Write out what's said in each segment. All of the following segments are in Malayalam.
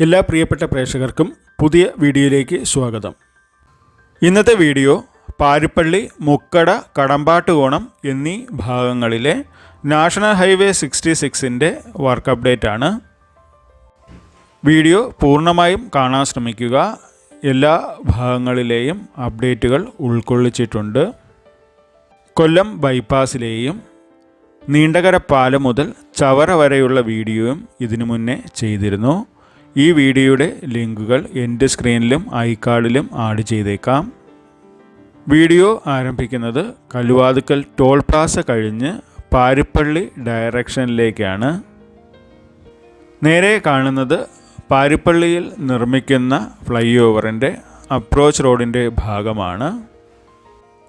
എല്ലാ പ്രിയപ്പെട്ട പ്രേക്ഷകർക്കും പുതിയ വീഡിയോയിലേക്ക് സ്വാഗതം. ഇന്നത്തെ വീഡിയോ പാരിപ്പള്ളി, മുക്കട, കടമ്പാട്ടുകോണം എന്നീ ഭാഗങ്ങളിലെ നാഷണൽ ഹൈവേ 66-ൻ്റെ വർക്ക് അപ്ഡേറ്റ് ആണ്. വീഡിയോ പൂർണ്ണമായും കാണാൻ ശ്രമിക്കുക. എല്ലാ ഭാഗങ്ങളിലെയും അപ്ഡേറ്റുകൾ ഉൾക്കൊള്ളിച്ചിട്ടുണ്ട്. കൊല്ലം ബൈപ്പാസിലെയും നീണ്ടകര പാലം മുതൽ ചവറ വരെയുള്ള വീഡിയോയും ഇതിനു മുന്നേ ചെയ്തിരുന്നു. ഈ വീഡിയോയുടെ ലിങ്കുകൾ എൻ്റെ സ്ക്രീനിലും ഐക്കാർഡിലും ആഡ് ചെയ്തേക്കാം. വീഡിയോ ആരംഭിക്കുന്നത് കല്ലുവാതുക്കൽ ടോൾ പ്ലാസ കഴിഞ്ഞ് പാരിപ്പള്ളി ഡയറക്ഷനിലേക്കാണ്. നേരെ കാണുന്നത് പാരിപ്പള്ളിയിൽ നിർമ്മിക്കുന്ന ഫ്ലൈ ഓവറിൻ്റെ അപ്രോച്ച് റോഡിൻ്റെ ഭാഗമാണ്.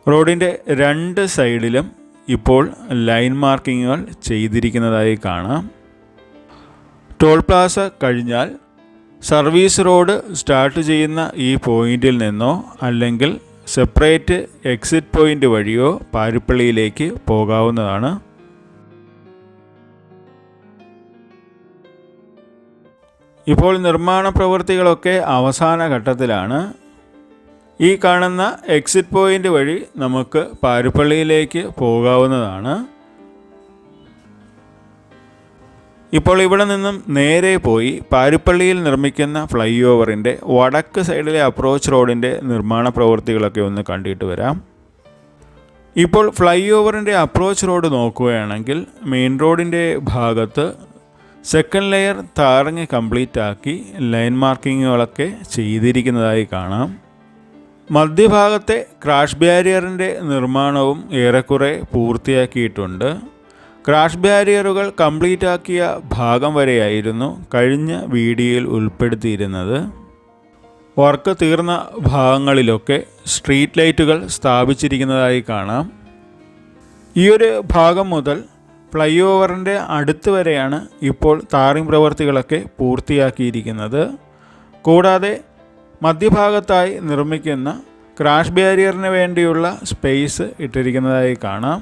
റോഡിൻ്റെ രണ്ട് സൈഡിലും ഇപ്പോൾ ലൈൻ മാർക്കിങ്ങുകൾ ചെയ്തിരിക്കുന്നതായി കാണാം. ടോൾ പ്ലാസ കഴിഞ്ഞാൽ സർവീസ് റോഡ് സ്റ്റാർട്ട് ചെയ്യുന്ന ഈ പോയിന്റിൽ നിന്നോ അല്ലെങ്കിൽ സെപ്പറേറ്റ് എക്സിറ്റ് പോയിന്റ് വഴിയോ പാരിപ്പള്ളിയിലേക്ക് പോകാവുന്നതാണ്. ഇപ്പോൾ നിർമ്മാണ പ്രവൃത്തികളൊക്കെ അവസാന ഘട്ടത്തിലാണ്. ഈ കാണുന്ന എക്സിറ്റ് പോയിന്റ് വഴി നമുക്ക് പാരിപ്പള്ളിയിലേക്ക് പോകാവുന്നതാണ്. ഇപ്പോൾ ഇവിടെ നിന്നും നേരെ പോയി പാരിപ്പള്ളിയിൽ നിർമ്മിക്കുന്ന ഫ്ലൈ ഓവറിൻ്റെ വടക്ക് സൈഡിലെ അപ്രോച്ച് റോഡിൻ്റെ നിർമ്മാണ പ്രവൃത്തികളൊക്കെ ഒന്ന് കണ്ടിട്ട് വരാം. ഇപ്പോൾ ഫ്ലൈ ഓവറിൻ്റെ അപ്രോച്ച് റോഡ് നോക്കുകയാണെങ്കിൽ മെയിൻ റോഡിൻ്റെ ഭാഗത്ത് സെക്കൻഡ് ലെയർ താറങ്ങി കംപ്ലീറ്റ് ആക്കി ലൈൻ മാർക്കിങ്ങുകളൊക്കെ ചെയ്തിരിക്കുന്നതായി കാണാം. മധ്യഭാഗത്തെ ക്രാഷ് ബാരിയറിൻ്റെ നിർമ്മാണവും ഏറെക്കുറെ പൂർത്തിയാക്കിയിട്ടുണ്ട്. ക്രാഷ് ബാരിയറുകൾ കംപ്ലീറ്റ് ആക്കിയ ഭാഗം വരെയായിരുന്നു കഴിഞ്ഞ വീഡിയോയിൽ ഉൾപ്പെടുത്തിയിരുന്നത്. വർക്ക് തീർന്ന ഭാഗങ്ങളിലൊക്കെ സ്ട്രീറ്റ് ലൈറ്റുകൾ സ്ഥാപിച്ചിരിക്കുന്നതായി കാണാം. ഈ ഒരു ഭാഗം മുതൽ ഫ്ലൈ ഓവറിൻ്റെ അടുത്ത് വരെയാണ് ഇപ്പോൾ ടാറിംഗ് പ്രവൃത്തികളൊക്കെ പൂർത്തിയാക്കിയിരിക്കുന്നത്. കൂടാതെ മധ്യഭാഗത്തായി നിർമ്മിക്കുന്ന ക്രാഷ് ബാരിയറിന് വേണ്ടിയുള്ള സ്പേസ് ഇട്ടിരിക്കുന്നതായി കാണാം.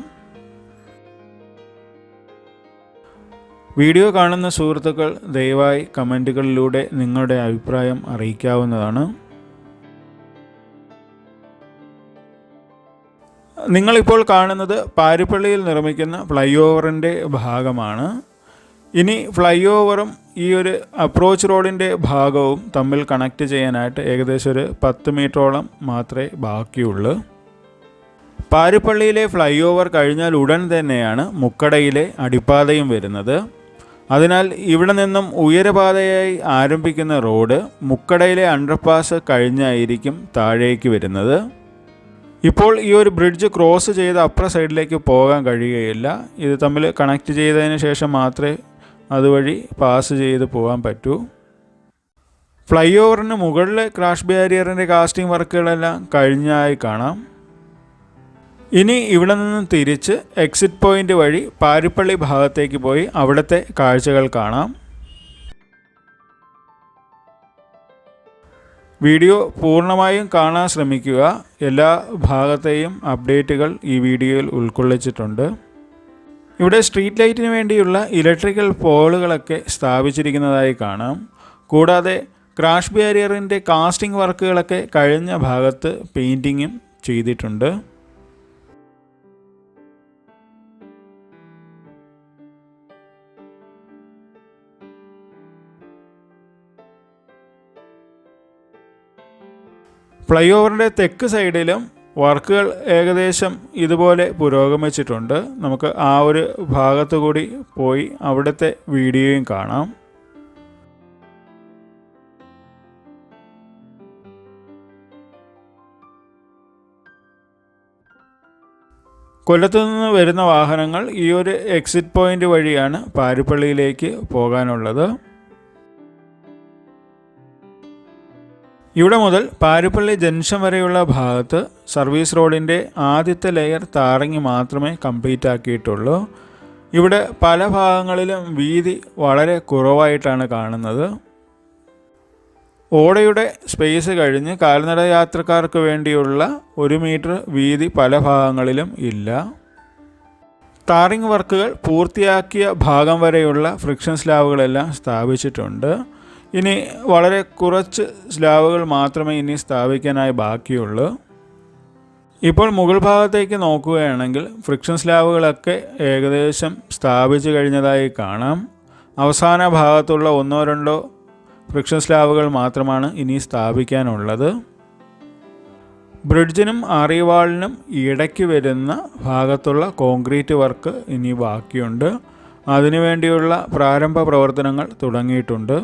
വീഡിയോ കാണുന്ന സുഹൃത്തുക്കൾ ദയവായി കമൻറ്റുകളിലൂടെ നിങ്ങളുടെ അഭിപ്രായം അറിയിക്കാവുന്നതാണ്. നിങ്ങളിപ്പോൾ കാണുന്നത് പാരിപ്പള്ളിയിൽ നിർമ്മിക്കുന്ന ഫ്ലൈ ഓവറിൻ്റെ ഭാഗമാണ്. ഇനി ഫ്ലൈ ഓവറും ഈ ഒരു അപ്രോച്ച് റോഡിൻ്റെ ഭാഗവും തമ്മിൽ കണക്ട് ചെയ്യാനായിട്ട് ഏകദേശം ഒരു 10 മീറ്ററോളം മാത്രമേ ബാക്കിയുള്ളൂ. പാരിപ്പള്ളിയിലെ ഫ്ലൈ ഓവർ കഴിഞ്ഞാൽ ഉടൻ തന്നെയാണ് മുക്കടയിലെ അടിപ്പാതയും വരുന്നത്. അതിനാൽ ഇവിടെ നിന്നും ഉയരപാതയായി ആരംഭിക്കുന്ന റോഡ് മുക്കടയിലെ അണ്ടർപാസ് കഴിഞ്ഞായിരിക്കും താഴേക്ക് വരുന്നത്. ഇപ്പോൾ ഈ ഒരു ബ്രിഡ്ജ് ക്രോസ് ചെയ്ത് അപ്പുറ സൈഡിലേക്ക് പോകാൻ കഴിയുകയില്ല. ഇത് തമ്മിൽ കണക്ട് ചെയ്തതിന് ശേഷം മാത്രമേ അതുവഴി പാസ് ചെയ്ത് പോകാൻ പറ്റൂ. ഫ്ലൈ ഓവറിന് മുകളിലെ ക്രാഷ് ബാരിയറിൻ്റെ കാസ്റ്റിംഗ് വർക്കുകളെല്ലാം കഴിഞ്ഞായി കാണാം. ഇനി ഇവിടെ നിന്നും തിരിച്ച് എക്സിറ്റ് പോയിന്റ് വഴി പാരിപ്പള്ളി ഭാഗത്തേക്ക് പോയി അവിടുത്തെ കാഴ്ചകൾ കാണാം. വീഡിയോ പൂർണ്ണമായും കാണാൻ ശ്രമിക്കുക. എല്ലാ ഭാഗത്തെയും അപ്ഡേറ്റുകൾ ഈ വീഡിയോയിൽ ഉൾക്കൊള്ളിച്ചിട്ടുണ്ട്. ഇവിടെ സ്ട്രീറ്റ് ലൈറ്റിന് വേണ്ടിയുള്ള ഇലക്ട്രിക്കൽ പോളുകളൊക്കെ സ്ഥാപിച്ചിരിക്കുന്നതായി കാണാം. കൂടാതെ ക്രാഷ് ബാരിയറിൻ്റെ കാസ്റ്റിംഗ് വർക്കുകളൊക്കെ കഴിഞ്ഞ ഭാഗത്ത് പെയിൻറ്റിങ്ങും ചെയ്തിട്ടുണ്ട്. ഫ്ലൈ ഓവറിൻ്റെ തെക്ക് സൈഡിലും വർക്കുകൾ ഏകദേശം ഇതുപോലെ പുരോഗമിച്ചിട്ടുണ്ട്. നമുക്ക് ആ ഒരു ഭാഗത്തു കൂടി പോയി അവിടുത്തെ വീഡിയോയും കാണാം. കൊല്ലത്തു നിന്ന് വരുന്ന വാഹനങ്ങൾ ഈ ഒരു എക്സിറ്റ് പോയിന്റ് വഴിയാണ് പാരിപ്പള്ളിയിലേക്ക് പോകാനുള്ളത്. ഇവിടെ മുതൽ പാരിപ്പള്ളി ജംഗ്ഷൻ വരെയുള്ള ഭാഗത്ത് സർവീസ് റോഡിൻ്റെ ആദ്യത്തെ ലെയർ താറങ്ങി മാത്രമേ കംപ്ലീറ്റ് ആക്കിയിട്ടുള്ളൂ. ഇവിടെ പല ഭാഗങ്ങളിലും വീതി വളരെ കുറവായിട്ടാണ് കാണുന്നത്. ഓടയുടെ സ്പേസ് കഴിഞ്ഞ് കാൽനട യാത്രക്കാർക്ക് വേണ്ടിയുള്ള 1 മീറ്റർ വീതി പല ഭാഗങ്ങളിലും ഇല്ല. ടാറിംഗ് വർക്കുകൾ പൂർത്തിയാക്കിയ ഭാഗം വരെയുള്ള ഫ്രിക്ഷൻ സ്ലാബുകളെല്ലാം സ്ഥാപിച്ചിട്ടുണ്ട്. ഇനി വളരെ കുറച്ച് സ്ലാബുകൾ മാത്രമേ ഇനി സ്ഥാപിക്കാനായി ബാക്കിയുള്ളൂ. ഇപ്പോൾ മുകൾ ഭാഗത്തേക്ക് നോക്കുകയാണെങ്കിൽ ഫ്രിക്ഷൻ സ്ലാബുകളൊക്കെ ഏകദേശം സ്ഥാപിച്ചു കഴിഞ്ഞതായി കാണാം. അവസാന ഭാഗത്തുള്ള 1-2 ഫ്രിക്ഷൻ സ്ലാബുകൾ മാത്രമാണ് ഇനി സ്ഥാപിക്കാനുള്ളത്. ബ്രിഡ്ജിനും ആറിവാളിനും ഇടയ്ക്ക് വരുന്ന ഭാഗത്തുള്ള കോൺക്രീറ്റ് വർക്ക് ഇനി ബാക്കിയുണ്ട്. അതിനുവേണ്ടിയുള്ള പ്രാരംഭ പ്രവർത്തനങ്ങൾ തുടങ്ങിയിട്ടുണ്ട്.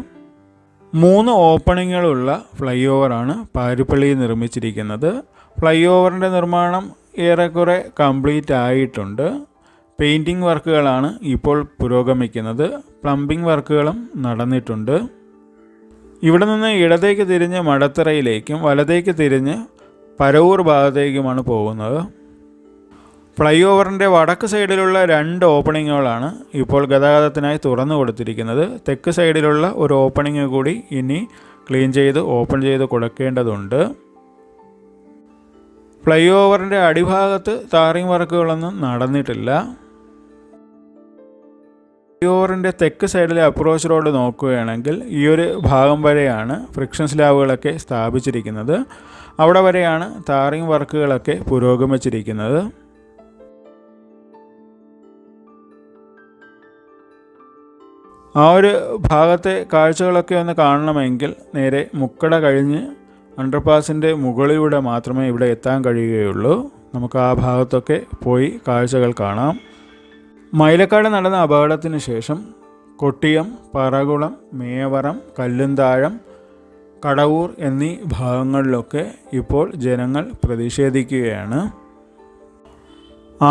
3 ഓപ്പണിങ്ങുകളുള്ള ഫ്ലൈ ഓവറാണ് പാരിപ്പള്ളിയിൽ നിർമ്മിച്ചിരിക്കുന്നത്. ഫ്ലൈ ഓവറിൻ്റെ നിർമ്മാണം ഏറെക്കുറെ കംപ്ലീറ്റ് ആയിട്ടുണ്ട്. പെയിൻറ്റിംഗ് വർക്കുകളാണ് ഇപ്പോൾ പുരോഗമിക്കുന്നത്. പ്ലംബിംഗ് വർക്കുകളും നടന്നിട്ടുണ്ട്. ഇവിടെ നിന്ന് ഇടത്തേക്ക് തിരിഞ്ഞ് മടത്തറയിലേക്കും വലത്തേക്ക് തിരിഞ്ഞ് പരവൂർ ഭാഗത്തേക്കുമാണ് പോകുന്നത്. ഫ്ലൈ ഓവറിൻ്റെ വടക്ക് സൈഡിലുള്ള 2 ഓപ്പണിങ്ങുകളാണ് ഇപ്പോൾ ഗതാഗതത്തിനായി തുറന്നു കൊടുത്തിരിക്കുന്നത്. തെക്ക് സൈഡിലുള്ള ഒരു ഓപ്പണിങ് കൂടി ഇനി ക്ലീൻ ചെയ്ത് ഓപ്പൺ ചെയ്ത് കൊടുക്കേണ്ടതുണ്ട്. ഫ്ലൈ ഓവറിൻ്റെ അടിഭാഗത്ത് ടാറിംഗ് വർക്കുകളൊന്നും നടന്നിട്ടില്ല. ഫ്ലൈ ഓവറിൻ്റെ തെക്ക് സൈഡിലെ അപ്രോച്ച് റോഡ് നോക്കുകയാണെങ്കിൽ ഈ ഒരു ഭാഗം വരെയാണ് ഫ്രിക്ഷൻ സ്ലാബുകളൊക്കെ സ്ഥാപിച്ചിരിക്കുന്നത്. അവിടെ വരെയാണ് ടാറിംഗ് വർക്കുകളൊക്കെ പുരോഗമിച്ചിരിക്കുന്നത്. ആ ഒരു ഭാഗത്തെ കാഴ്ചകളൊക്കെ ഒന്ന് കാണണമെങ്കിൽ നേരെ മുക്കട കഴിഞ്ഞ് അണ്ടർപാസിൻ്റെ മുകളിലൂടെ മാത്രമേ ഇവിടെ എത്താൻ കഴിയുകയുള്ളൂ. നമുക്ക് ആ ഭാഗത്തൊക്കെ പോയി കാഴ്ചകൾ കാണാം. മൈലക്കാട് നടന്ന അപകടത്തിന് ശേഷം കൊട്ടിയം, പറകുളം, മേവറം, കല്ലുംതാഴം, കടവൂർ എന്നീ ഭാഗങ്ങളിലൊക്കെ ഇപ്പോൾ ജനങ്ങൾ പ്രതിഷേധിക്കുകയാണ്.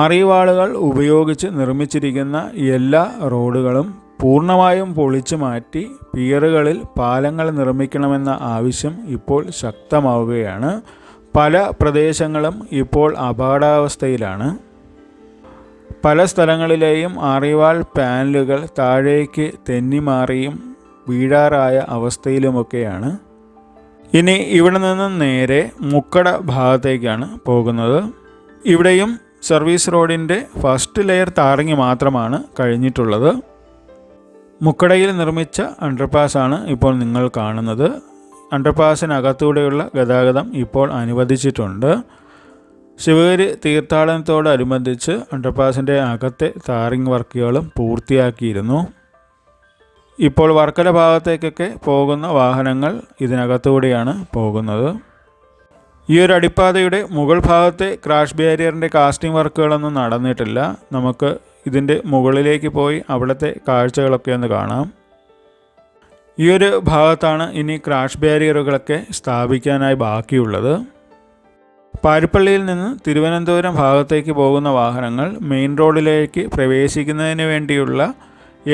ആറിവാളുകൾ ഉപയോഗിച്ച് നിർമ്മിച്ചിരിക്കുന്ന എല്ലാ റോഡുകളും പൂർണ്ണമായും പൊളിച്ചു മാറ്റി പിയറുകളിൽ പാലങ്ങൾ നിർമ്മിക്കണമെന്ന ആവശ്യം ഇപ്പോൾ ശക്തമാവുകയാണ്. പല പ്രദേശങ്ങളും ഇപ്പോൾ അപകടാവസ്ഥയിലാണ്. പല സ്ഥലങ്ങളിലെയും ആറിവാൾ പാനലുകൾ താഴേക്ക് തെന്നിമാറിയും വീഴാറായ അവസ്ഥയിലുമൊക്കെയാണ്. ഇനി ഇവിടെ നിന്ന് നേരെ മുക്കട ഭാഗത്തേക്കാണ് പോകുന്നത്. ഇവിടെയും സർവീസ് റോഡിൻ്റെ ഫസ്റ്റ് ലെയർ ടാറിങ് മാത്രമാണ് കഴിഞ്ഞിട്ടുള്ളത്. മുക്കടയിൽ നിർമ്മിച്ച അണ്ടർപാസാണ് ഇപ്പോൾ നിങ്ങൾ കാണുന്നത്. അണ്ടർപാസിനകത്തൂടെയുള്ള ഗതാഗതം ഇപ്പോൾ അനുവദിച്ചിട്ടുണ്ട്. ശിവഗിരി തീർത്ഥാടനത്തോടനുബന്ധിച്ച് അണ്ടർപാസിൻ്റെ അകത്തെ ടാറിങ് വർക്കുകളും പൂർത്തിയാക്കിയിരുന്നു. ഇപ്പോൾ വർക്കല ഭാഗത്തേക്കൊക്കെ പോകുന്ന വാഹനങ്ങൾ ഇതിനകത്തൂടെയാണ് പോകുന്നത്. ഈ ഒരു അടിപ്പാതയുടെ മുകൾ ഭാഗത്തെ ക്രാഷ് ബാരിയറിൻ്റെ കാസ്റ്റിംഗ് വർക്കുകളൊന്നും നടന്നിട്ടില്ല. നമുക്ക് ഇതിൻ്റെ മുകളിലേക്ക് പോയി അവിടുത്തെ കാഴ്ചകളൊക്കെ ഒന്ന് കാണാം. ഈ ഒരു ഭാഗത്താണ് ഇനി ക്രാഷ് ബാരിയറുകളൊക്കെ സ്ഥാപിക്കാനായി ബാക്കിയുള്ളത്. പാരിപ്പള്ളിയിൽ നിന്ന് തിരുവനന്തപുരം ഭാഗത്തേക്ക് പോകുന്ന വാഹനങ്ങൾ മെയിൻ റോഡിലേക്ക് പ്രവേശിക്കുന്നതിന് വേണ്ടിയുള്ള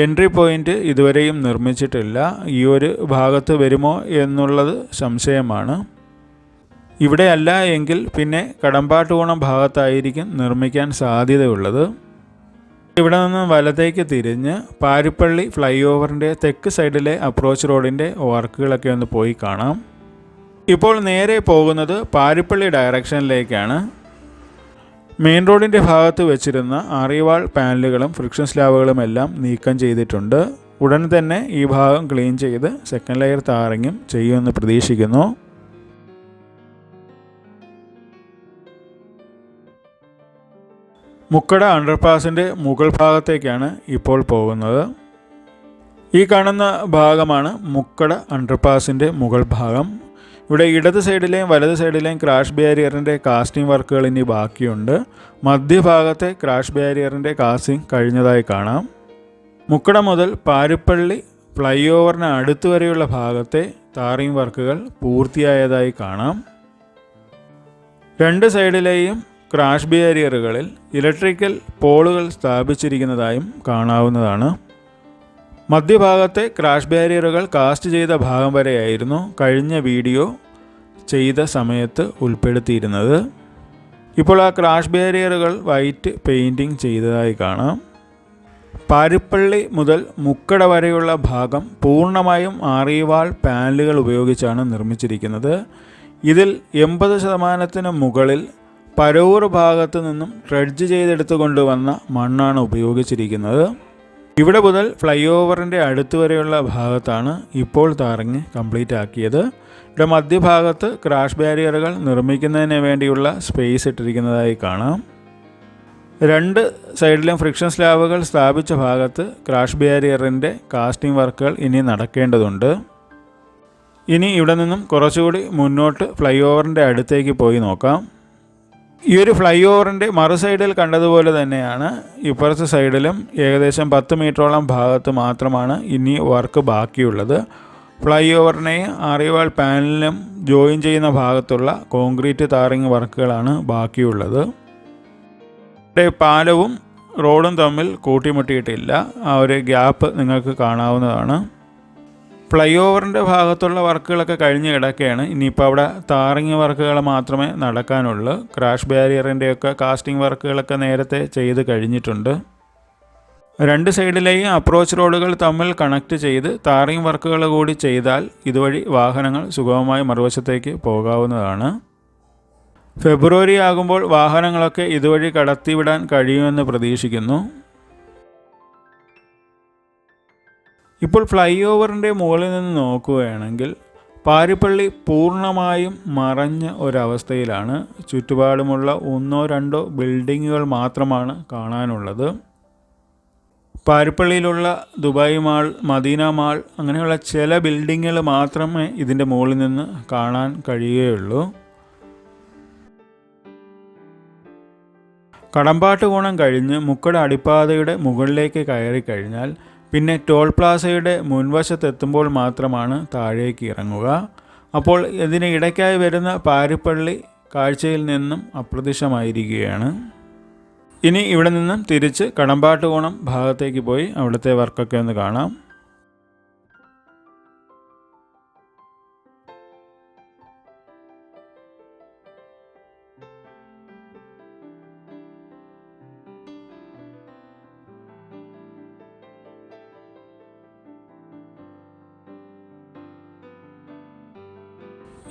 എൻട്രി പോയിൻ്റ് ഇതുവരെയും നിർമ്മിച്ചിട്ടില്ല. ഈ ഒരു ഭാഗത്ത് വരുമോ എന്നുള്ളത് സംശയമാണ്. ഇവിടെ അല്ല എങ്കിൽ പിന്നെ കടമ്പാട്ടുകോണം ഭാഗത്തായിരിക്കും നിർമ്മിക്കാൻ സാധ്യതയുള്ളത്. ഇവിടെ നിന്ന് വലത്തേക്ക് തിരിഞ്ഞ് പാരിപ്പള്ളി ഫ്ലൈ ഓവറിൻ്റെ തെക്ക് സൈഡിലെ അപ്രോച്ച് റോഡിൻ്റെ വർക്കുകളൊക്കെ ഒന്ന് പോയി കാണാം. ഇപ്പോൾ നേരെ പോകുന്നത് പാരിപ്പള്ളി ഡയറക്ഷനിലേക്കാണ്. മെയിൻ റോഡിൻ്റെ ഭാഗത്ത് വെച്ചിരുന്ന ആറിവാൾ പാനലുകളും ഫ്രിക്ഷൻ സ്ലാബുകളും എല്ലാം നീക്കം ചെയ്തിട്ടുണ്ട്. ഉടൻ തന്നെ ഈ ഭാഗം ക്ലീൻ ചെയ്ത് സെക്കൻഡ് ലെയർ ടാറിങ്ങും ചെയ്യുമെന്ന് പ്രതീക്ഷിക്കുന്നു. മുക്കട അണ്ടർപാസിൻ്റെ മുകൾ ഭാഗത്തേക്കാണ് ഇപ്പോൾ പോകുന്നത്. ഈ കാണുന്ന ഭാഗമാണ് മുക്കട അണ്ടർപാസിൻ്റെ മുകൾ ഭാഗം. ഇവിടെ ഇടത് സൈഡിലെയും വലത് സൈഡിലെയും ക്രാഷ് ബാരിയറിൻ്റെ കാസ്റ്റിംഗ് വർക്കുകൾ ഇനി ബാക്കിയുണ്ട്. മധ്യഭാഗത്തെ ക്രാഷ് ബാരിയറിൻ്റെ കാസ്റ്റിംഗ് കഴിഞ്ഞതായി കാണാം. മുക്കട മുതൽ പാരിപ്പള്ളി ഫ്ലൈ ഓവറിന് അടുത്ത് വരെയുള്ള ഭാഗത്തെ ടാറിംഗ് വർക്കുകൾ പൂർത്തിയായതായി കാണാം. 2 സൈഡിലെയും ക്രാഷ് ബാരിയറുകളിൽ ഇലക്ട്രിക്കൽ പോളുകൾ സ്ഥാപിച്ചിരിക്കുന്നതായും കാണാവുന്നതാണ്. മധ്യഭാഗത്തെ ക്രാഷ് ബാരിയറുകൾ കാസ്റ്റ് ചെയ്ത ഭാഗം വരെയായിരുന്നു കഴിഞ്ഞ വീഡിയോ ചെയ്ത സമയത്ത് ഉൾപ്പെടുത്തിയിരുന്നത്. ഇപ്പോൾ ആ ക്രാഷ് ബാരിയറുകൾ വൈറ്റ് പെയിൻറ്റിങ് ചെയ്തതായി കാണാം. പാരിപ്പള്ളി മുതൽ മുക്കട വരെയുള്ള ഭാഗം പൂർണ്ണമായും ആറിവാൾ പാനലുകൾ ഉപയോഗിച്ചാണ് നിർമ്മിച്ചിരിക്കുന്നത്. ഇതിൽ 80% മുകളിൽ പരവൂർ ഭാഗത്തു നിന്നും ഡ്രഡ്ജ് ചെയ്തെടുത്തു കൊണ്ടുവന്ന മണ്ണാണ് ഉപയോഗിച്ചിരിക്കുന്നത്. ഇവിടെ മുതൽ ഫ്ലൈ ഓവറിൻ്റെ അടുത്ത് വരെയുള്ള ഭാഗത്താണ് ഇപ്പോൾ ടാറിങ് കംപ്ലീറ്റ് ആക്കിയത്. ഇവിടെ മധ്യഭാഗത്ത് ക്രാഷ് ബാരിയറുകൾ നിർമ്മിക്കുന്നതിന് വേണ്ടിയുള്ള സ്പേസ് ഇട്ടിരിക്കുന്നതായി കാണാം. രണ്ട് സൈഡിലും ഫ്രിക്ഷൻ സ്ലാബുകൾ സ്ഥാപിച്ച ഭാഗത്ത് ക്രാഷ് ബാരിയറിൻ്റെ കാസ്റ്റിംഗ് വർക്കുകൾ ഇനി നടക്കേണ്ടതുണ്ട്. ഇനി ഇവിടെ നിന്നും കുറച്ചുകൂടി മുന്നോട്ട് ഫ്ലൈ ഓവറിൻ്റെ അടുത്തേക്ക് പോയി നോക്കാം. ഈ ഒരു ഫ്ലൈ ഓവറിൻ്റെ മറു സൈഡിൽ കണ്ടതുപോലെ തന്നെയാണ് ഇപ്പുറത്തെ സൈഡിലും ഏകദേശം 10 മീറ്ററോളം ഭാഗത്ത് മാത്രമാണ് ഇനി വർക്ക് ബാക്കിയുള്ളത്. ഫ്ലൈ ഓവറിനെയും ആറിവാൾ പാനലിനും ജോയിൻ ചെയ്യുന്ന ഭാഗത്തുള്ള കോൺക്രീറ്റ് ടാറിങ് വർക്കുകളാണ് ബാക്കിയുള്ളത്. ഇവിടെ പാലവും റോഡും തമ്മിൽ കൂട്ടിമുട്ടിയിട്ടില്ല. ആ ഒരു ഗ്യാപ്പ് നിങ്ങൾക്ക് കാണാവുന്നതാണ്. ഫ്ലൈ ഓവറിൻ്റെ ഭാഗത്തുള്ള വർക്കുകളൊക്കെ കഴിഞ്ഞ് കിടക്കുകയാണ്. ഇനിയിപ്പോൾ അവിടെ ടാറിങ് വർക്കുകൾ മാത്രമേ നടക്കാനുള്ളൂ. ക്രാഷ് ബാരിയറിൻ്റെയൊക്കെ കാസ്റ്റിംഗ് വർക്കുകളൊക്കെ നേരത്തെ ചെയ്ത് കഴിഞ്ഞിട്ടുണ്ട്. രണ്ട് സൈഡിലെയും അപ്രോച്ച് റോഡുകൾ തമ്മിൽ കണക്ട് ചെയ്ത് ടാറിങ് വർക്കുകൾ കൂടി ചെയ്താൽ ഇതുവഴി വാഹനങ്ങൾ സുഗമമായി മറുവശത്തേക്ക് പോകാവുന്നതാണ്. ഫെബ്രുവരി ആകുമ്പോൾ വാഹനങ്ങളൊക്കെ ഇതുവഴി കടത്തിവിടാൻ കഴിയുമെന്ന് പ്രതീക്ഷിക്കുന്നു. ഇപ്പോൾ ഫ്ലൈ ഓവറിൻ്റെ മുകളിൽ നിന്ന് നോക്കുകയാണെങ്കിൽ പാരിപ്പള്ളി പൂർണ്ണമായും മറഞ്ഞ ഒരവസ്ഥയിലാണ്. ചുറ്റുപാടുമുള്ള 1-2 ബിൽഡിങ്ങുകൾ മാത്രമാണ് കാണാനുള്ളത്. പാരിപ്പള്ളിയിലുള്ള ദുബായ് മാൾ, മദീന മാൾ അങ്ങനെയുള്ള ചില ബിൽഡിങ്ങുകൾ മാത്രമേ ഇതിൻ്റെ മുകളിൽ നിന്ന് കാണാൻ കഴിയുകയുള്ളൂ. കടമ്പാട്ടുകോണം കഴിഞ്ഞ് മുക്കട അടിപ്പാതയുടെ മുകളിലേക്ക് കയറി കഴിഞ്ഞാൽ പിന്നെ ടോൾ പ്ലാസയുടെ മുൻവശത്തെത്തുമ്പോൾ മാത്രമാണ് താഴേക്ക് ഇറങ്ങുക. അപ്പോൾ ഇതിന് ഇടയ്ക്കായി വരുന്ന പാരിപ്പള്ളി കാഴ്ചയിൽ നിന്നും അപ്രത്യക്ഷമായിരിക്കുകയാണ്. ഇനി ഇവിടെ നിന്നും തിരിച്ച് കടമ്പാട്ടുകോണം ഭാഗത്തേക്ക് പോയി അവിടുത്തെ വർക്കൊക്കെ ഒന്ന് കാണാം.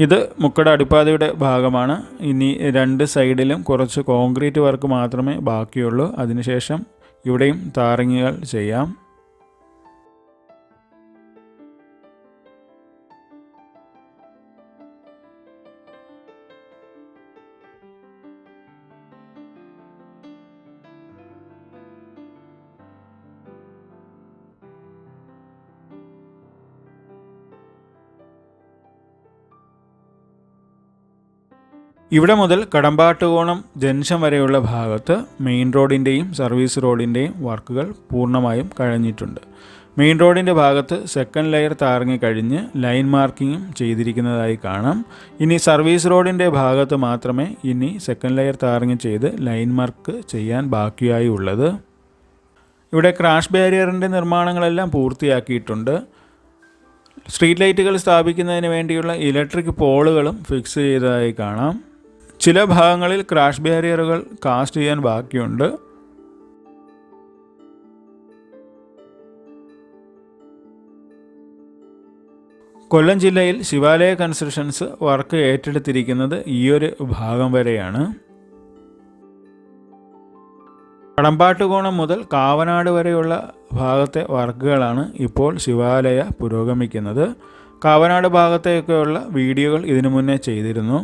ഇത് മുക്കട അടിപ്പാതയുടെ ഭാഗമാണ്. ഇനി രണ്ട് സൈഡിലും കുറച്ച് കോൺക്രീറ്റ് വർക്ക് മാത്രമേ ബാക്കിയുള്ളൂ. അതിനുശേഷം ഇവിടെയും ടാറിങ്ങുകൾ ചെയ്യാം. ഇവിടെ മുതൽ കടമ്പാട്ടുകോണം ജംഗ്ഷൻ വരെയുള്ള ഭാഗത്ത് മെയിൻ റോഡിൻ്റെയും സർവീസ് റോഡിൻ്റെയും വർക്കുകൾ പൂർണ്ണമായും കഴിഞ്ഞിട്ടുണ്ട്. മെയിൻ റോഡിൻ്റെ ഭാഗത്ത് സെക്കൻഡ് ലെയർ ടാറിങ് കഴിഞ്ഞ് ലൈൻ മാർക്കിങ്ങും ചെയ്തിരിക്കുന്നതായി കാണാം. ഇനി സർവീസ് റോഡിൻ്റെ ഭാഗത്ത് മാത്രമേ ഇനി സെക്കൻഡ് ലെയർ ടാറിങ് ചെയ്ത് ലൈൻ മാർക്ക് ചെയ്യാൻ ബാക്കിയായി ഉള്ളത്. ഇവിടെ ക്രാഷ് ബാരിയറിൻ്റെ നിർമ്മാണങ്ങളെല്ലാം പൂർത്തിയാക്കിയിട്ടുണ്ട്. സ്ട്രീറ്റ് ലൈറ്റുകൾ സ്ഥാപിക്കുന്നതിന് വേണ്ടിയുള്ള ഇലക്ട്രിക് പോളുകളും ഫിക്സ് ചെയ്തതായി കാണാം. ചില ഭാഗങ്ങളിൽ ക്രാഷ് ബാരിയറുകൾ കാസ്റ്റ് ചെയ്യാൻ ബാക്കിയുണ്ട്. കൊല്ലം ജില്ലയിൽ ശിവാലയ കൺസ്ട്രക്ഷൻസ് വർക്ക് ഏറ്റെടുത്തിരിക്കുന്നത് ഈയൊരു ഭാഗം വരെയാണ്. കടമ്പാട്ടുകോണം മുതൽ കാവനാട് വരെയുള്ള ഭാഗത്തെ വർക്കുകളാണ് ഇപ്പോൾ ശിവാലയ പുരോഗമിക്കുന്നത്. കാവനാട് ഭാഗത്തേക്കുള്ള വീഡിയോകൾ ഇതിനു മുന്നേ ചെയ്തിരുന്നു.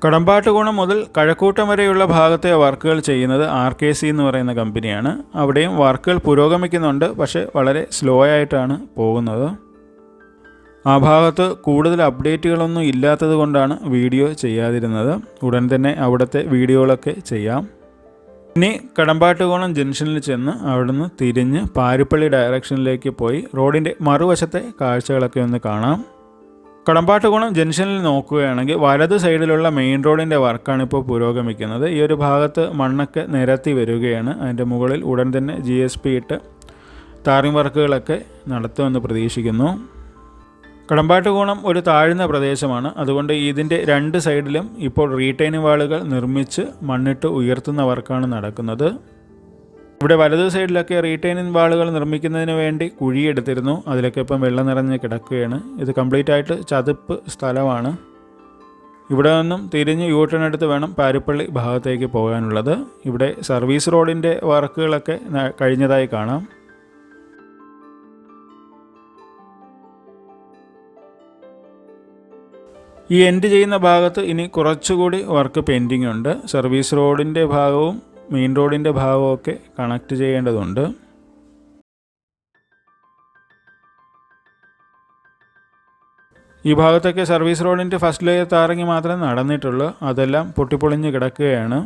കടമ്പാട്ടുകോണം മുതൽ കഴക്കൂട്ടം വരെയുള്ള ഭാഗത്തെ വർക്കുകൾ ചെയ്യുന്നത് RKC എന്ന് പറയുന്ന കമ്പനിയാണ്. അവിടെയും വർക്കുകൾ പുരോഗമിക്കുന്നുണ്ട്, പക്ഷേ വളരെ സ്ലോ ആയിട്ടാണ് പോകുന്നത്. ആ ഭാഗത്ത് കൂടുതൽ അപ്ഡേറ്റുകളൊന്നും ഇല്ലാത്തത് കൊണ്ടാണ് വീഡിയോ ചെയ്യാതിരുന്നത്. ഉടൻ തന്നെ അവിടുത്തെ വീഡിയോകളൊക്കെ ചെയ്യാം. ഇനി കടമ്പാട്ടുകോണം ജംഗ്ഷനിൽ ചെന്ന് അവിടുന്ന് തിരിഞ്ഞ് പാരിപ്പള്ളി ഡയറക്ഷനിലേക്ക് പോയി റോഡിൻ്റെ മറുവശത്തെ കാഴ്ചകളൊക്കെ ഒന്ന് കാണാം. കടമ്പാട്ടുകോണം ജംഗ്ഷനിൽ നോക്കുകയാണെങ്കിൽ വലത് സൈഡിലുള്ള മെയിൻ റോഡിൻ്റെ വർക്കാണ് ഇപ്പോൾ പുരോഗമിക്കുന്നത്. ഈ ഒരു ഭാഗത്ത് മണ്ണൊക്കെ നിരത്തി വരികയാണ്. അതിൻ്റെ മുകളിൽ ഉടൻ തന്നെ GSP ഇട്ട് ടാറിങ് വർക്കുകളൊക്കെ നടത്തുമെന്ന് പ്രതീക്ഷിക്കുന്നു. കടമ്പാട്ടുകോണം ഒരു താഴ്ന്ന പ്രദേശമാണ്. അതുകൊണ്ട് ഇതിൻ്റെ രണ്ട് സൈഡിലും ഇപ്പോൾ റീറ്റെയിനിങ് വാളുകൾ നിർമ്മിച്ച് മണ്ണിട്ട് ഉയർത്തുന്ന വർക്കാണ് നടക്കുന്നത്. ഇവിടെ വലത് സൈഡിലൊക്കെ റീറ്റെയിനിങ് വാളുകൾ നിർമ്മിക്കുന്നതിന് വേണ്ടി കുഴിയെടുത്തിരുന്നു. അതിലൊക്കെ ഇപ്പം വെള്ളം നിറഞ്ഞ് കിടക്കുകയാണ്. ഇത് കംപ്ലീറ്റ് ആയിട്ട് ചതുപ്പ് സ്ഥലമാണ്. ഇവിടെ നിന്നും തിരിഞ്ഞ് യൂ ടേൺ എടുത്ത് വേണം പാരിപ്പള്ളി ഭാഗത്തേക്ക് പോകാനുള്ളത്. ഇവിടെ സർവീസ് റോഡിൻ്റെ വർക്കുകളൊക്കെ കഴിഞ്ഞതായി കാണാം. ഈ എൻഡ് ചെയ്യുന്ന ഭാഗത്ത് ഇനി കുറച്ചുകൂടി വർക്ക് പെൻഡിങ് ഉണ്ട്. സർവീസ് റോഡിൻ്റെ ഭാഗവും മെയിൻ റോഡിൻ്റെ ഭാഗവും ഒക്കെ കണക്ട് ചെയ്യേണ്ടതുണ്ട്. ഈ ഭാഗത്തൊക്കെ സർവീസ് റോഡിൻ്റെ ഫസ്റ്റ് ലെയർ താറങ്ങി മാത്രമേ നടന്നിട്ടുള്ളൂ. അതെല്ലാം പൊട്ടിപ്പൊളിഞ്ഞ് കിടക്കുകയാണ്.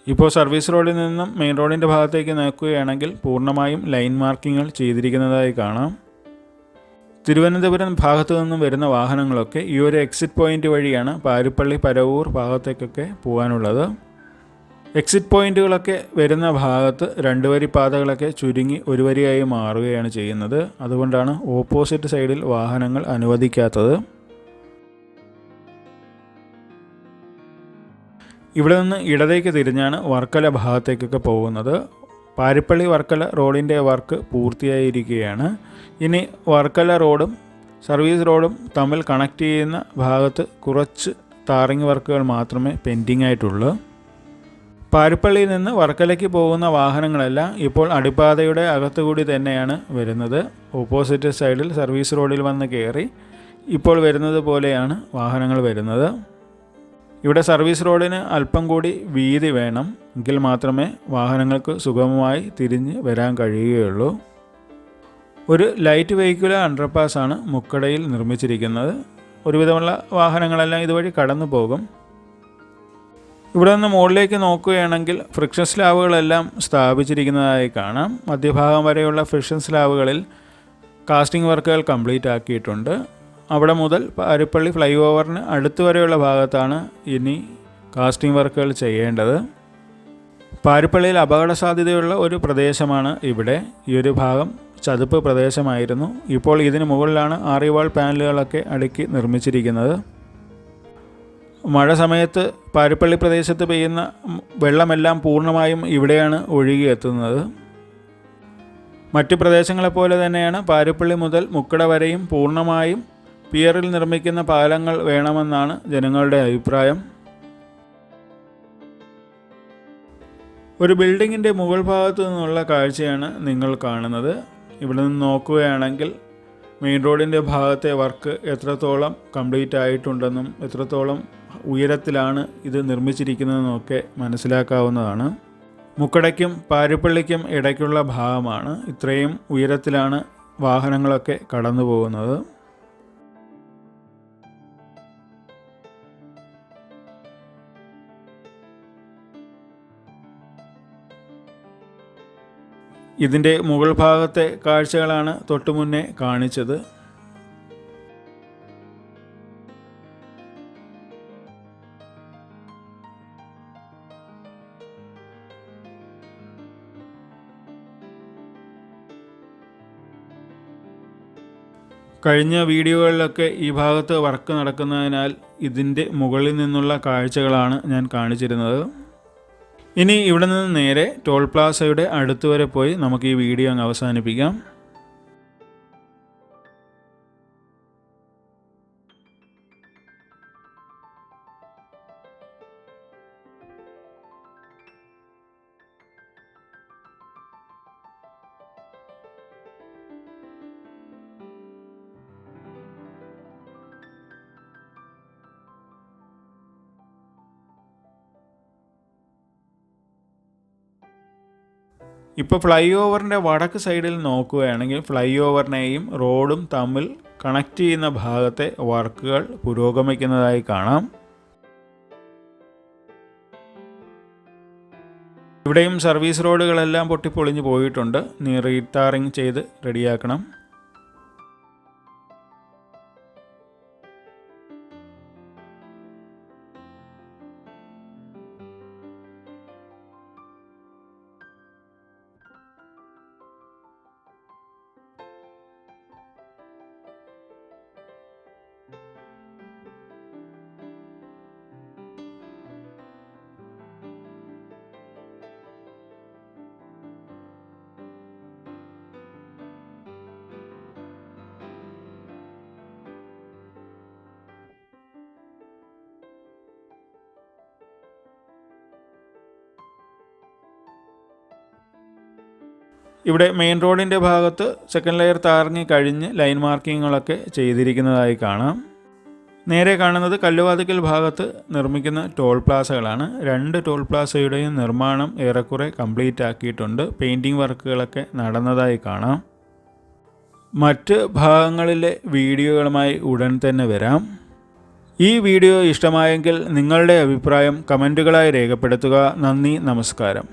ഇപ്പോൾ സർവീസ് റോഡിൽ നിന്നും മെയിൻ റോഡിൻ്റെ ഭാഗത്തേക്ക് നോക്കുകയാണെങ്കിൽ പൂർണ്ണമായും ലൈൻ മാർക്കിങ്ങുകൾ ചെയ്തിരിക്കുന്നതായി കാണാം. തിരുവനന്തപുരം ഭാഗത്തു നിന്നും വരുന്ന വാഹനങ്ങളൊക്കെ ഈ ഒരു എക്സിറ്റ് പോയിൻ്റ് വഴിയാണ് പാരിപ്പള്ളി പരവൂർ ഭാഗത്തേക്കൊക്കെ പോകാനുള്ളത്. എക്സിറ്റ് പോയിൻറ്റുകളൊക്കെ വരുന്ന ഭാഗത്ത് 2 വരി പാതകളൊക്കെ ചുരുങ്ങി 1 വരിയായി മാറുകയാണ് ചെയ്യുന്നത്. അതുകൊണ്ടാണ് ഓപ്പോസിറ്റ് സൈഡിൽ വാഹനങ്ങൾ അനുവദിക്കാത്തത്. ഇവിടെ നിന്ന് ഇടതേക്ക് തിരിഞ്ഞാണ് വർക്കല ഭാഗത്തേക്കൊക്കെ പോകുന്നത്. പാരിപ്പള്ളി വർക്കല റോഡിൻ്റെ വർക്ക് പൂർത്തിയായിരിക്കുകയാണ്. ഇനി വർക്കല റോഡും സർവീസ് റോഡും തമ്മിൽ കണക്ട് ചെയ്യുന്ന ഭാഗത്ത് കുറച്ച് ടാറിങ് വർക്കുകൾ മാത്രമേ പെൻഡിങ് ആയിട്ടുള്ളൂ. പാരിപ്പള്ളിയിൽ നിന്ന് വർക്കലയ്ക്ക് പോകുന്ന വാഹനങ്ങളെല്ലാം ഇപ്പോൾ അടിപ്പാതയുടെ അകത്തുകൂടി തന്നെയാണ് വരുന്നത്. ഓപ്പോസിറ്റ് സൈഡിൽ സർവീസ് റോഡിൽ വന്ന് കയറി ഇപ്പോൾ വരുന്നത് പോലെയാണ് വാഹനങ്ങൾ വരുന്നത്. ഇവിടെ സർവീസ് റോഡിന് അല്പം കൂടി വീതി വേണം, എങ്കിൽ മാത്രമേ വാഹനങ്ങൾക്ക് സുഗമമായി തിരിഞ്ഞ് വരാൻ കഴിയുകയുള്ളൂ. ഒരു ലൈറ്റ് വെഹിക്കുലർ അണ്ടർപാസാണ് മുക്കടയിൽ നിർമ്മിച്ചിരിക്കുന്നത്. ഒരുവിധമുള്ള വാഹനങ്ങളെല്ലാം ഇതുവഴി കടന്നു പോകും. ഇവിടെ നിന്ന് മുകളിലേക്ക് നോക്കുകയാണെങ്കിൽ ഫ്രിക്ഷൻ സ്ലാബുകളെല്ലാം സ്ഥാപിച്ചിരിക്കുന്നതായി കാണാം. മധ്യഭാഗം വരെയുള്ള ഫ്രിക്ഷൻ സ്ലാബുകളിൽ കാസ്റ്റിംഗ് വർക്കുകൾ കംപ്ലീറ്റ് ആക്കിയിട്ടുണ്ട്. അവിടെ മുതൽ പാരിപ്പള്ളി ഫ്ലൈ ഓവറിന് അടുത്ത് വരെയുള്ള ഭാഗത്താണ് ഇനി കാസ്റ്റിംഗ് വർക്കുകൾ ചെയ്യേണ്ടത്. പാരിപ്പള്ളിയിൽ അപകട സാധ്യതയുള്ള ഒരു പ്രദേശമാണ് ഇവിടെ. ഈ ഒരു ഭാഗം ചതുപ്പ് പ്രദേശമായിരുന്നു. ഇപ്പോൾ ഇതിന് മുകളിലാണ് ആറിവാൾ പാനലുകളൊക്കെ അടുക്കി നിർമ്മിച്ചിരിക്കുന്നത്. മഴ സമയത്ത് പാരിപ്പള്ളി പ്രദേശത്ത് പെയ്യുന്ന വെള്ളമെല്ലാം പൂർണ്ണമായും ഇവിടെയാണ് ഒഴുകിയെത്തുന്നത്. മറ്റ് പ്രദേശങ്ങളെപ്പോലെ തന്നെയാണ് പാരിപ്പള്ളി മുതൽ മുക്കട വരെയും പൂർണ്ണമായും പിയറിൽ നിർമ്മിക്കുന്ന പാലങ്ങൾ വേണമെന്നാണ് ജനങ്ങളുടെ അഭിപ്രായം. ഒരു ബിൽഡിങ്ങിൻ്റെ മുകൾ ഭാഗത്തു നിന്നുള്ള കാഴ്ചയാണ് നിങ്ങൾ കാണുന്നത്. ഇവിടെ നിന്ന് നോക്കുകയാണെങ്കിൽ മെയിൻ റോഡിൻ്റെ ഭാഗത്തെ വർക്ക് എത്രത്തോളം കംപ്ലീറ്റ് ആയിട്ടുണ്ടെന്നും എത്രത്തോളം ഉയരത്തിലാണ് ഇത് നിർമ്മിച്ചിരിക്കുന്നതെന്നൊക്കെ മനസ്സിലാക്കാവുന്നതാണ്. മുക്കടയ്ക്കും പാരിപ്പള്ളിക്കും ഇടയ്ക്കുള്ള ഭാഗമാണ്. ഇത്രയും ഉയരത്തിലാണ് വാഹനങ്ങളൊക്കെ കടന്നു പോകുന്നത്. ഇതിൻ്റെ മുകൾ ഭാഗത്തെ കാഴ്ചകളാണ് തൊട്ടു മുന്നേ കാണിച്ചത്. കഴിഞ്ഞ വീഡിയോകളിലൊക്കെ ഈ ഭാഗത്ത് വർക്ക് നടക്കുന്നതിനാൽ ഇതിൻ്റെ മുകളിൽ നിന്നുള്ള കാഴ്ചകളാണ് ഞാൻ കാണിച്ചിരുന്നത്. ഇനി ഇവിടെ നിന്ന് നേരെ ടോൾ പ്ലാസയുടെ അടുത്ത് വരെ പോയി നമുക്ക് ഈ വീഡിയോ അങ്ങ് അവസാനിപ്പിക്കാം. ഇപ്പോൾ ഫ്ലൈ ഓവറിൻ്റെ വടക്ക് സൈഡിൽ നോക്കുകയാണെങ്കിൽ ഫ്ലൈ ഓവറിനെയും റോഡും തമ്മിൽ കണക്ട് ചെയ്യുന്ന ഭാഗത്തെ വർക്കുകൾ പുരോഗമിക്കുന്നതായി കാണാം. ഇവിടെയും സർവീസ് റോഡുകളെല്ലാം പൊട്ടിപ്പൊളിഞ്ഞ് പോയിട്ടുണ്ട്. നീ റീടാറിങ് ചെയ്ത് റെഡിയാക്കണം. ഇവിടെ മെയിൻ റോഡിൻ്റെ ഭാഗത്ത് സെക്കൻഡ് ലെയർ താറങ്ങി കഴിഞ്ഞ് ലൈൻ മാർക്കിങ്ങുകളൊക്കെ ചെയ്തിരിക്കുന്നതായി കാണാം. നേരെ കാണുന്നത് കല്ലുവാതിക്കൽ ഭാഗത്ത് നിർമ്മിക്കുന്ന ടോൾ പ്ലാസകളാണ്. 2 ടോൾ പ്ലാസയുടെയും നിർമ്മാണം ഏറെക്കുറെ കംപ്ലീറ്റ് ആക്കിയിട്ടുണ്ട്. പെയിൻറ്റിംഗ് വർക്കുകളൊക്കെ നടന്നതായി കാണാം. മറ്റ് ഭാഗങ്ങളിലെ വീഡിയോകളുമായി ഉടൻ തന്നെ വരാം. ഈ വീഡിയോ ഇഷ്ടമായെങ്കിൽ നിങ്ങളുടെ അഭിപ്രായം കമൻറ്റുകളായി രേഖപ്പെടുത്തുക. നന്ദി, നമസ്കാരം.